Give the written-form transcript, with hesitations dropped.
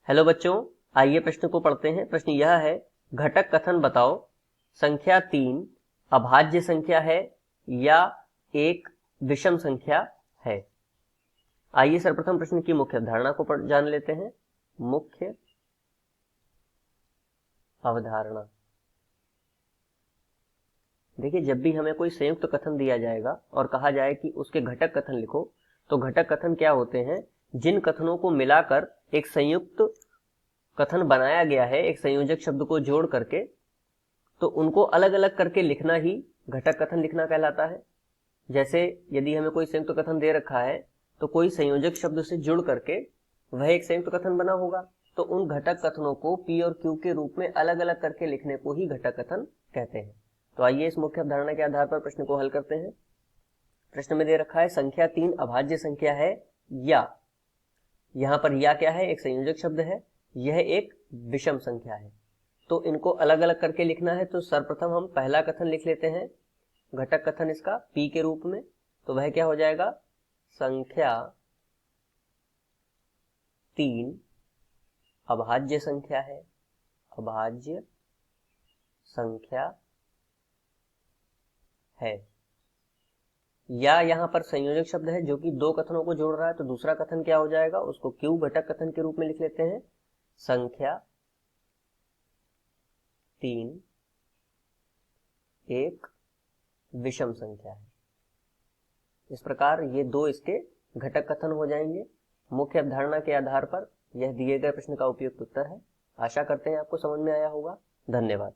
Hello बच्चों, आइए प्रश्न को पढ़ते हैं। प्रश्न यह है, घटक कथन बताओ। संख्या 3 अभाज्य संख्या है या एक विषम संख्या है। आइए सर्वप्रथम प्रश्न की मुख्य अवधारणा को जान लेते हैं। मुख्य अवधारणा। देखिए, जब भी हमें कोई संयुक्त कथन दिया जाएगा और कहा जाए कि उसके घटक कथन लिखो, तो घटक कथन क्या होते हैं? जिन कथनों को मिलाकर एक संयुक्त कथन बनाया गया है, एक संयोजक शब्द को जोड़ करके, तो उनको अलग अलग करके लिखना ही घटक कथन लिखना कहलाता है। जैसे यदि हमें कोई संयुक्त कथन दे रखा है तो कोई संयोजक शब्द से जुड़ करके वह एक संयुक्त कथन बना होगा, तो उन घटक कथनों को पी और क्यू के रूप में अलग अलग करके लिखने को ही घटक कथन कहते हैं। तो आइए इस मुख्य अवधारणा के आधार पर प्रश्न को हल करते हैं। प्रश्न में दे रखा है संख्या 3 अभाज्य संख्या है या, यहां पर या क्या है? एक संयोजक शब्द है। यह एक विषम संख्या है। तो इनको अलग अलग करके लिखना है, तो सर्वप्रथम हम पहला कथन लिख लेते हैं, घटक कथन इसका पी के रूप में। तो वह क्या हो जाएगा? संख्या 3 अभाज्य संख्या है। अभाज्य संख्या है। या यहां पर संयोजक शब्द है जो कि दो कथनों को जोड़ रहा है, तो दूसरा कथन क्या हो जाएगा? उसको क्यू घटक कथन के रूप में लिख लेते हैं। संख्या 3 एक विषम संख्या है। इस प्रकार ये दो इसके घटक कथन हो जाएंगे। मुख्य अवधारणा के आधार पर यह दिए गए प्रश्न का उपयुक्त उत्तर है। आशा करते हैं आपको समझ में आया होगा। धन्यवाद।